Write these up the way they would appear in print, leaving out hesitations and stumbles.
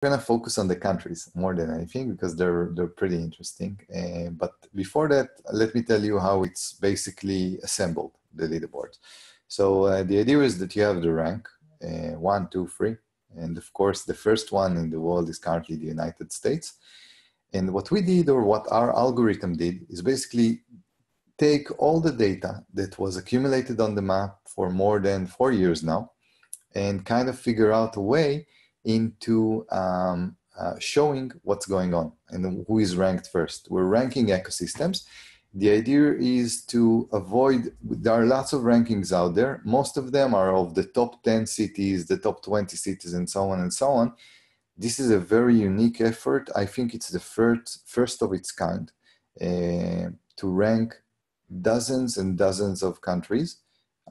going to focus on the countries more than anything because they're pretty interesting. But before that, let me tell you how it's basically assembled, the leaderboard. So the idea is that you have the rank, 1, 2, 3. And of course, the first one in the world is currently the United States. And what we did, or what our algorithm did, is basically take all the data that was accumulated on the map for more than 4 years now and kind of figure out a way into showing what's going on and who is ranked first. We're ranking ecosystems. The idea is to avoid, there are lots of rankings out there. Most of them are of the top 10 cities, the top 20 cities, and so on and so on. This is a very unique effort. I think it's the first of its kind to rank dozens and dozens of countries.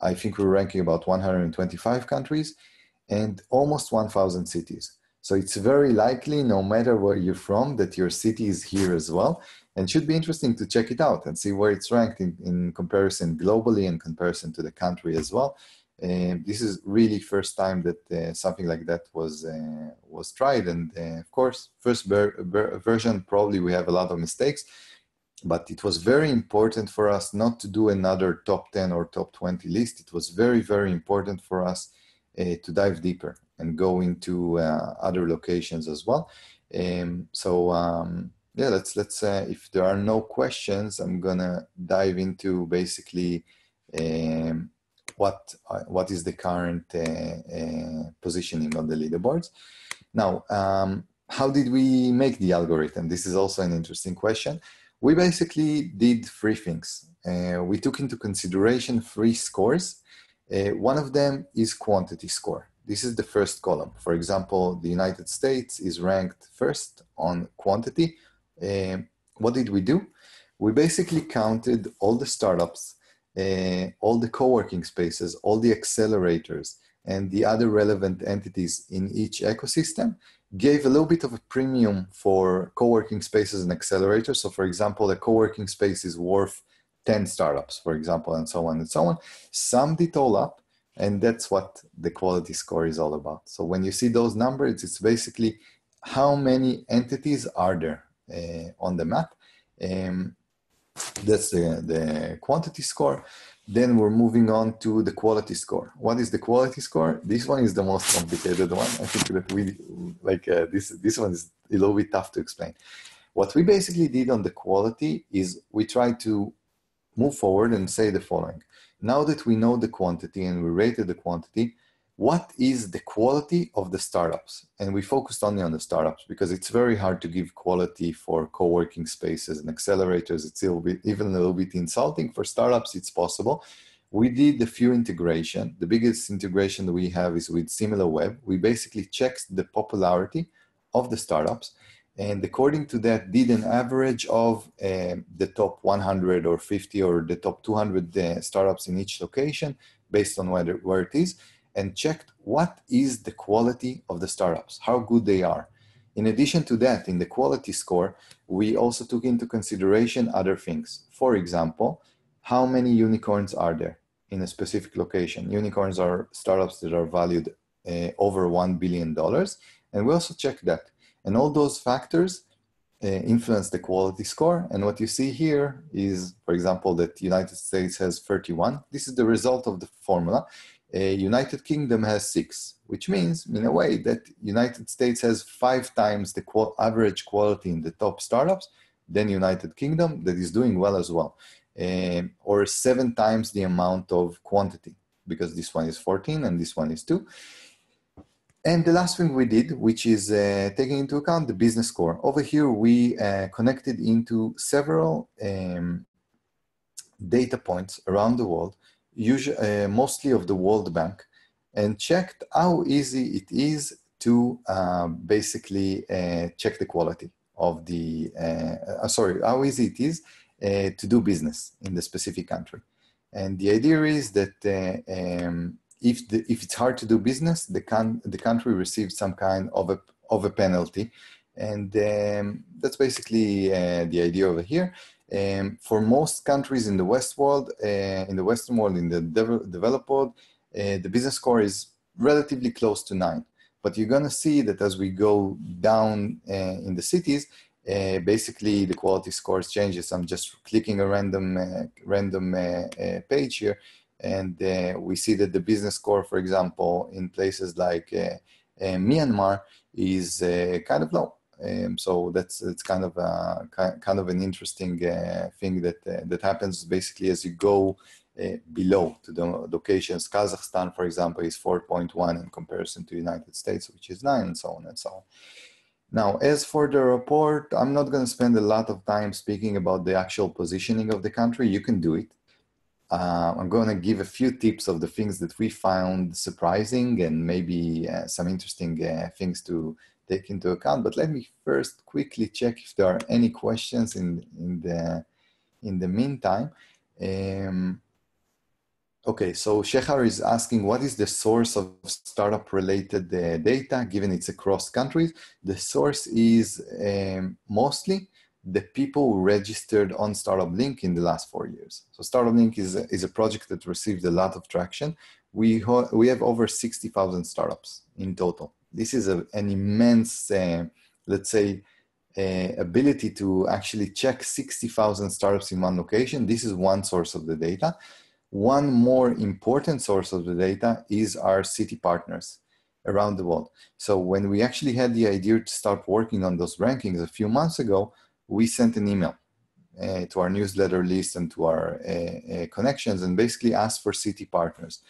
I think we're ranking about 125 countries and almost 1,000 cities. So it's very likely, no matter where you're from, that your city is here as well. And should be interesting to check it out and see where it's ranked in comparison globally, in comparison to the country as well. This is really first time that something like that was tried. And of course, first version, probably we have a lot of mistakes, but it was very important for us not to do another top 10 or top 20 list. It was very, very important for us to dive deeper and go into other locations as well. Yeah, let's if there are no questions, I'm gonna dive into basically what is the current positioning on the leaderboards. Now, how did we make the algorithm? This is also an interesting question. We basically did 3 things. We took into consideration 3 scores. One of them is quantity score. This is the first column. For example, the United States is ranked first on quantity. What did we do? We basically counted all the startups, all the co-working spaces, all the accelerators, and the other relevant entities in each ecosystem, gave a little bit of a premium for co-working spaces and accelerators. So for example, a co-working space is worth 10 startups, for example, and so on and so on. Summed it all up, and that's what the quality score is all about. So when you see those numbers, it's basically how many entities are there on the map. That's the quantity score. Then we're moving on to the quality score. What is the quality score? This one is the most complicated one. I think that we this one is a little bit tough to explain. What we basically did on the quality is we tried to move forward and say the following. Now that we know the quantity and we rated the quantity, what is the quality of the startups? And we focused only on the startups because it's very hard to give quality for co-working spaces and accelerators. It's even a little bit insulting. For startups, it's possible. We did a few integration. The biggest integration that we have is with SimilarWeb. We basically checked the popularity of the startups, and according to that, did an average of the top 100 or 50 or the top 200 startups in each location based on where it is, and checked what is the quality of the startups, how good they are. In addition to that, in the quality score, we also took into consideration other things. For example, how many unicorns are there in a specific location? Unicorns are startups that are valued over $1 billion. And we also checked that. And all those factors influence the quality score. And what you see here is, for example, that the United States has 31. This is the result of the formula. United Kingdom has 6, which means in a way that United States has 5 times the average quality in the top startups than United Kingdom, that is doing well as well, or 7 times the amount of quantity, because this one is 14 and this one is 2. And the last thing we did, which is taking into account the business score. Over here, we connected into several data points around the world, usually mostly of the World Bank, and checked how easy it is to basically check the quality of the, how easy it is to do business in the specific country. And the idea is that if it's hard to do business, the country receives some kind of a penalty. And that's basically the idea over here. For most countries in the Western world, in the developed world, the business score is relatively close to 9. But you're going to see that as we go down in the cities, basically the quality scores changes. I'm just clicking a random page here, and we see that the business score, for example, in places like Myanmar is kind of low. So it's kind of an interesting thing that happens basically as you go below to the locations. Kazakhstan, for example, is 4.1 in comparison to United States, which is 9, and so on and so on. Now, as for the report, I'm not going to spend a lot of time speaking about the actual positioning of the country. You can do it. I'm going to give a few tips of the things that we found surprising and maybe some interesting things to take into account. But let me first quickly check if there are any questions in the meantime. Okay, so Shechar is asking, what is the source of startup-related data, given it's across countries? The source is mostly the people who registered on StartupBlink in the last 4 years. So StartupBlink is a project that received a lot of traction. We have over 60,000 startups in total. This is an immense, let's say, ability to actually check 60,000 startups in one location. This is one source of the data. One more important source of the data is our city partners around the world. So when we actually had the idea to start working on those rankings a few months ago, we sent an email to our newsletter list and to our connections and basically asked for city partners.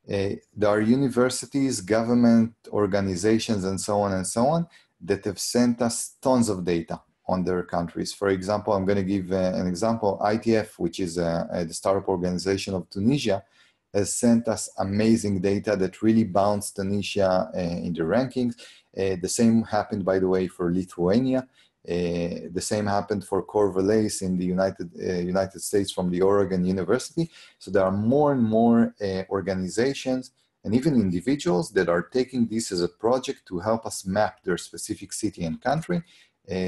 There are universities, government organizations, and so on that have sent us tons of data on their countries. For example, I'm going to give an example. ITF, which is the startup organization of Tunisia, has sent us amazing data that really bounced Tunisia in the rankings. The same happened, by the way, for Lithuania. The same happened for Corvallis in the United States from the Oregon University. So there are more and more organizations and even individuals that are taking this as a project to help us map their specific city and country,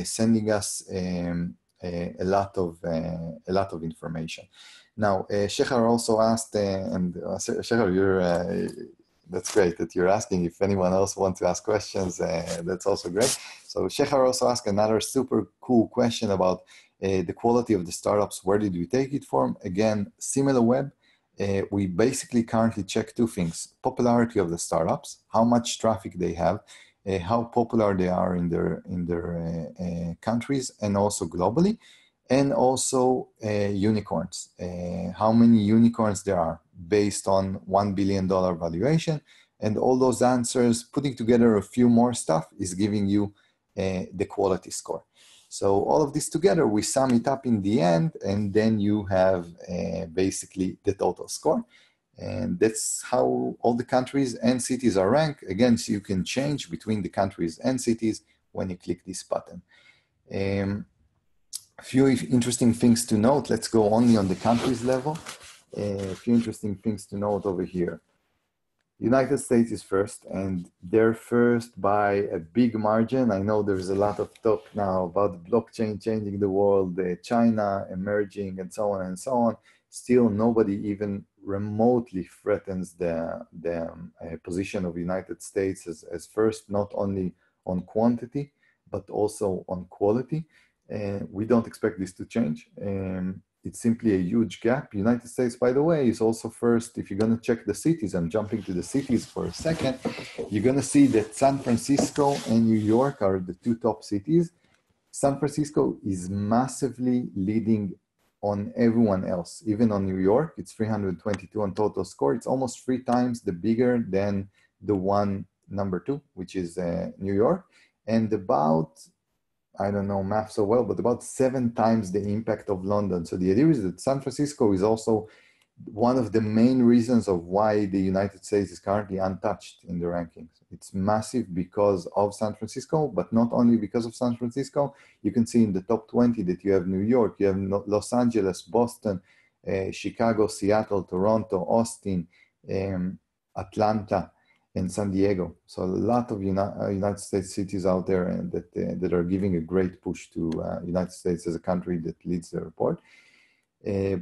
sending us a lot of information. Now, Shechar also asked, and Shechar, that's great that you're asking. If anyone else wants to ask questions, that's also great. So Shechar also asked another super cool question about the quality of the startups. Where did we take it from? Again, SimilarWeb. We basically currently check two things: popularity of the startups, how much traffic they have, how popular they are in their countries and also globally, and also unicorns, how many unicorns there are based on $1 billion valuation. And all those answers, putting together a few more stuff, is giving you the quality score. So all of this together, we sum it up in the end, and then you have basically the total score. And that's how all the countries and cities are ranked. Again, so you can change between the countries and cities when you click this button. A few interesting things to note. Let's go only on the countries level. A few interesting things to note over here. United States is first, and they're first by a big margin. I know there's a lot of talk now about blockchain changing the world, China emerging, and so on and so on. Still, nobody even remotely threatens the position of the United States as first, not only on quantity, but also on quality. We don't expect this to change. It's simply a huge gap. United States, by the way, is also first. If you're going to check the cities, I'm jumping to the cities for a second, you're going to see that San Francisco and New York are the two top cities. San Francisco is massively leading on everyone else, even on New York. It's 322 on total score. It's almost 3 times the bigger than the one number 2, which is New York. And about, I don't know math so well, but about 7 times the impact of London. So the idea is that San Francisco is also one of the main reasons of why the United States is currently untouched in the rankings. It's massive because of San Francisco, but not only because of San Francisco. You can see in the top 20 that you have New York, you have Los Angeles, Boston, Chicago, Seattle, Toronto, Austin, Atlanta, and San Diego. So a lot of United States cities out there and that are giving a great push to United States as a country that leads the report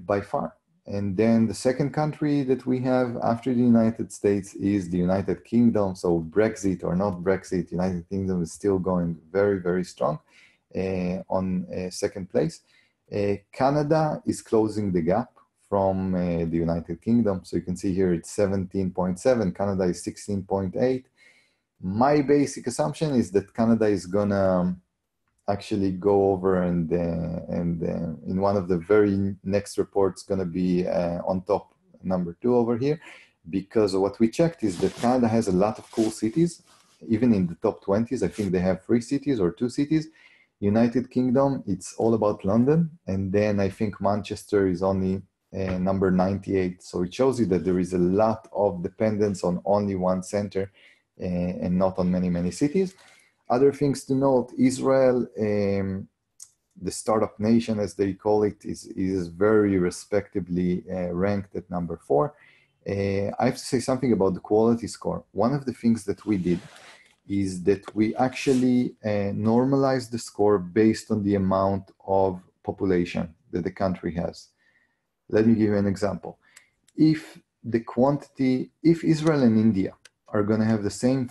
by far. And then the second country that we have after the United States is the United Kingdom. So Brexit or not Brexit, United Kingdom is still going very, very strong on second place. Canada is closing the gap from the United Kingdom. So you can see here it's 17.7, Canada is 16.8. My basic assumption is that Canada is gonna actually go over and in one of the very next reports going to be on top, number 2 over here, because what we checked is that Canada has a lot of cool cities, even in the top 20s. I think they have 3 cities or 2 cities. United Kingdom, it's all about London, and then I think Manchester is only number 98. So it shows you that there is a lot of dependence on only one center and not on many cities. Other things to note, Israel, the startup nation, as they call it, is very respectably ranked at number 4. I have to say something about the quality score. One of the things that we did is that we actually normalized the score based on the amount of population that the country has. Let me give you an example. If Israel and India are going to have the same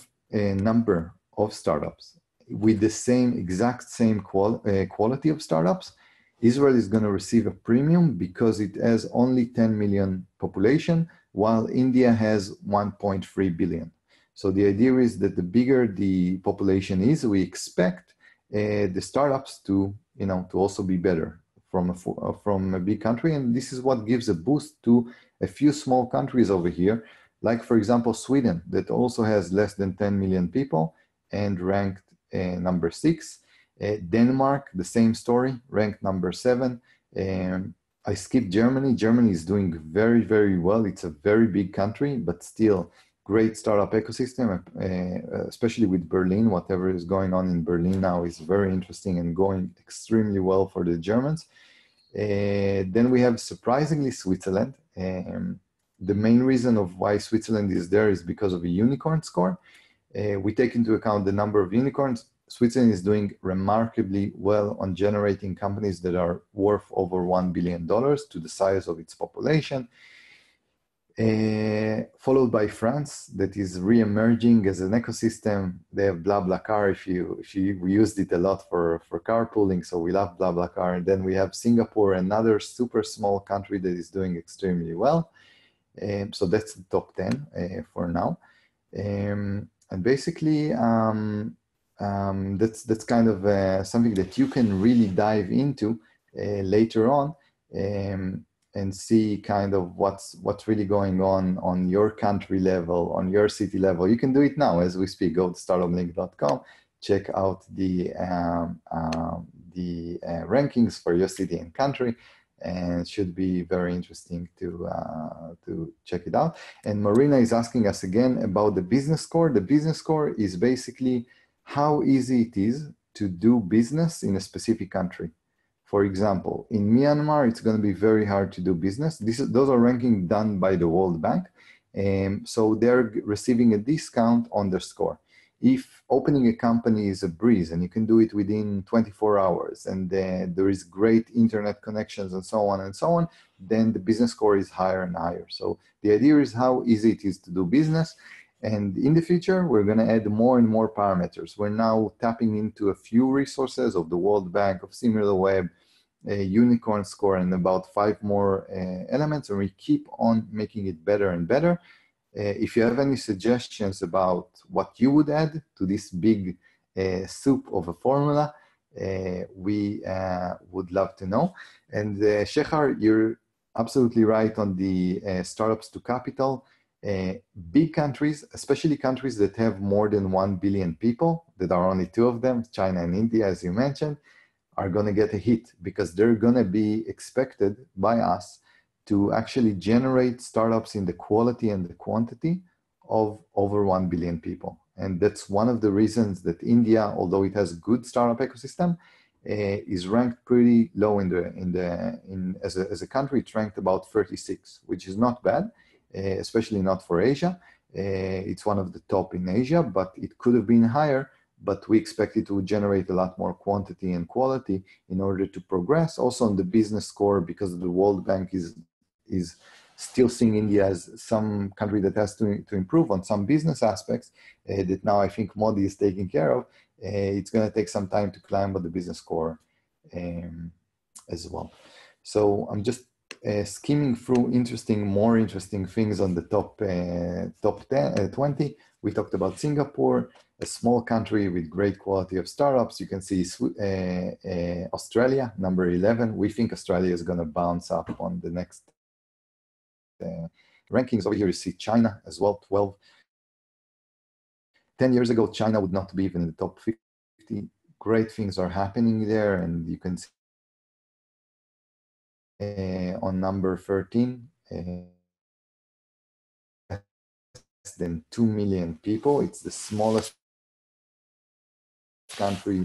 number of startups with the exact same quality of startups, Israel is going to receive a premium because it has only 10 million population, while India has 1.3 billion. So the idea is that the bigger the population is, we expect the startups to also be better from a big country, and this is what gives a boost to a few small countries over here, like for example Sweden, that also has less than 10 million people and ranked number 6. Denmark, the same story, ranked number 7. I skipped Germany. Germany is doing very, very well. It's a very big country, but still great startup ecosystem, especially with Berlin. Whatever is going on in Berlin now is very interesting and going extremely well for the Germans. Then we have, surprisingly, Switzerland. The main reason of why Switzerland is there is because of a unicorn score. We take into account the number of unicorns. Switzerland is doing remarkably well on generating companies that are worth over $1 billion to the size of its population. Followed by France, that is re-emerging as an ecosystem. They have BlaBlaCar. We used it a lot for carpooling, so we love BlaBlaCar. And then we have Singapore, another super small country that is doing extremely well. So that's the top 10 for now. And basically, that's kind of something that you can really dive into later on and see kind of what's really going on your country level, on your city level. You can do it now as we speak. Go to startupblink.com, check out the rankings for your city and country, and it should be very interesting to check it out. And Marina is asking us again about the business score. The business score is basically how easy it is to do business in a specific country. For example, in Myanmar, it's going to be very hard to do business. Those are rankings done by the World Bank. So they're receiving a discount on their score. If opening a company is a breeze and you can do it within 24 hours and there is great internet connections and so on, then the business score is higher and higher. So the idea is how easy it is to do business. And in the future, we're going to add more and more parameters. We're now tapping into a few resources of the World Bank, of SimilarWeb, a unicorn score, and about 5 more elements, and we keep on making it better and better. If you have any suggestions about what you would add to this big soup of a formula, we would love to know. And Shechar, you're absolutely right on the startups to capital. Big countries, especially countries that have more than 1 billion people, that are only 2 of them, China and India, as you mentioned, are going to get a hit because they're going to be expected by us to actually generate startups in the quality and the quantity of over 1 billion people. And that's one of the reasons that India, although it has a good startup ecosystem, is ranked pretty low as a country. It's ranked about 36, which is not bad, especially not for Asia. It's one of the top in Asia, but it could have been higher. But we expect it to generate a lot more quantity and quality in order to progress. Also on the business score, because the World Bank is is still seeing India as some country that has to improve on some business aspects that now I think Modi is taking care of. It's going to take some time to climb on the business score as well. So I'm just skimming through more interesting things on the top 20. We talked about Singapore, a small country with great quality of startups. You can see Australia, number 11. We think Australia is going to bounce up on the next rankings. Over here you see China as well, 12. 10 years ago, China would not be even in the top 50. Great things are happening there, and you can see on number 13, less than 2 million people. It's the smallest country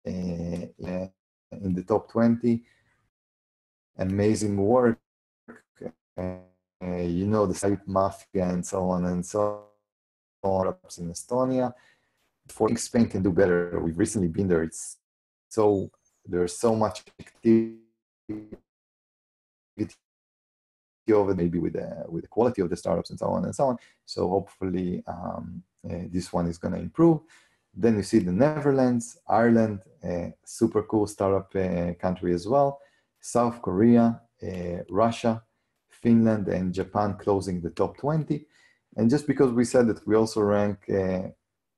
in the top 20. Amazing work. You know, the site mafia and so on and so on in Estonia. For Spain can do better. We've recently been there. There's so much activity over maybe with the quality of the startups and so on and so on. So hopefully this one is going to improve. Then you see the Netherlands, Ireland, super cool startup country as well. South Korea, Russia, Finland, and Japan closing the top 20. And just because we said that we also rank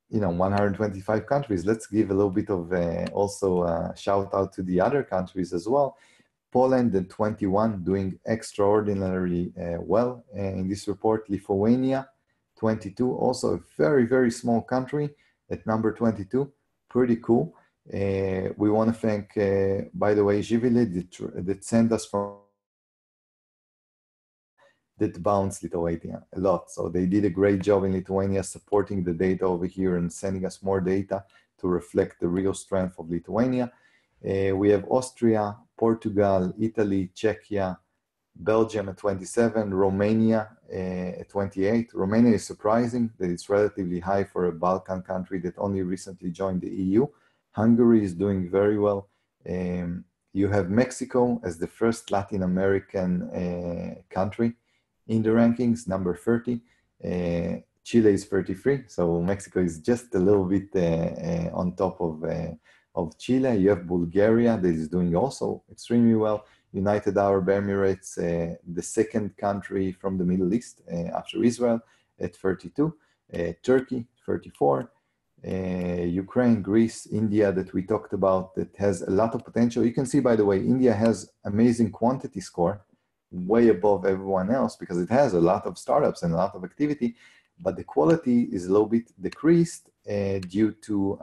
125 countries, let's give a little bit of also a shout out to the other countries as well. Poland at 21, doing extraordinarily well in this report. Lithuania, 22, also a very, very small country at number 22, pretty cool. We want to thank, by the way, Živile that sent us from that bounced Lithuania a lot. So they did a great job in Lithuania supporting the data over here and sending us more data to reflect the real strength of Lithuania. We have Austria, Portugal, Italy, Czechia, Belgium at 27, Romania at 28. Romania is surprising that it's relatively high for a Balkan country that only recently joined the EU. Hungary is doing very well. You have Mexico as the first Latin American country in the rankings, number 30. Chile is 33, so Mexico is just a little bit on top of Chile. You have Bulgaria that is doing also extremely well. United Arab Emirates, the second country from the Middle East after Israel at 32. Turkey, 34. Ukraine, Greece, India that we talked about that has a lot of potential. You can see, by the way, India has amazing quantity score, way above everyone else because it has a lot of startups and a lot of activity, but the quality is a little bit decreased due to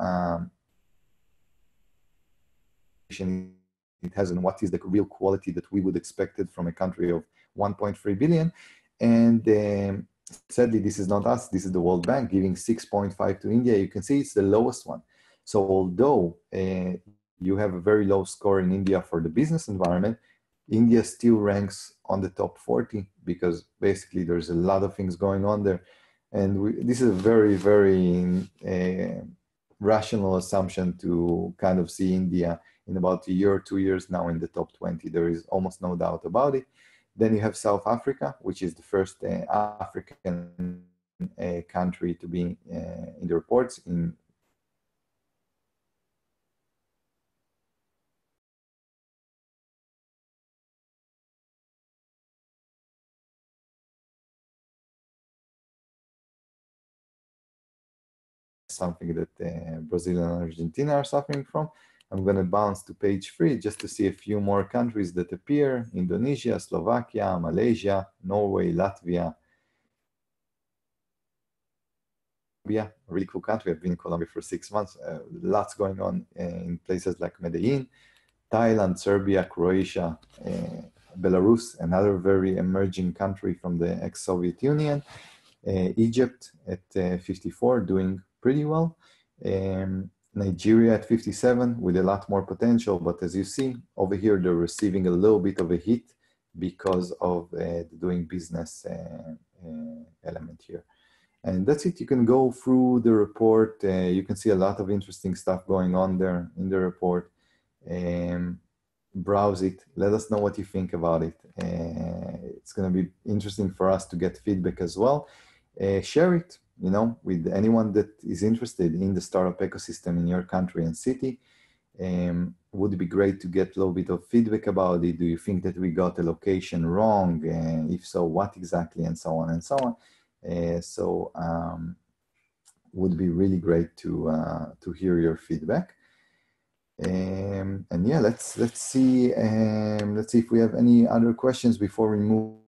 it has and what is the real quality that we would expect it from a country of 1.3 billion. And sadly, this is not us, this is the World Bank giving 6.5 to India. You can see it's the lowest one. So although you have a very low score in India for the business environment, India still ranks on the top 40 because basically there's a lot of things going on there. And this is a very, very rational assumption to kind of see India in about a year or 2 years now in the top 20. There is almost no doubt about it. Then you have South Africa, which is the first African country to be in the reports in something that Brazil and Argentina are suffering from. I'm going to bounce to page 3 just to see a few more countries that appear. Indonesia, Slovakia, Malaysia, Norway, Latvia. Colombia, a really cool country. I've been in Colombia for 6 months. Lots going on in places like Medellin, Thailand, Serbia, Croatia, Belarus, another very emerging country from the ex-Soviet Union. Egypt at 54, doing pretty well. Nigeria at 57 with a lot more potential, but as you see over here, they're receiving a little bit of a hit because of the doing business element here. And that's it. You can go through the report. You can see a lot of interesting stuff going on there in the report. browse it. Let us know what you think about it. It's going to be interesting for us to get feedback as well. Share it, with anyone that is interested in the startup ecosystem in your country and city. Would it be great to get a little bit of feedback about it? Do you think that we got the location wrong? If so, what exactly? And so on and so on. Would be really great to hear your feedback. And yeah, let's see if we have any other questions before we move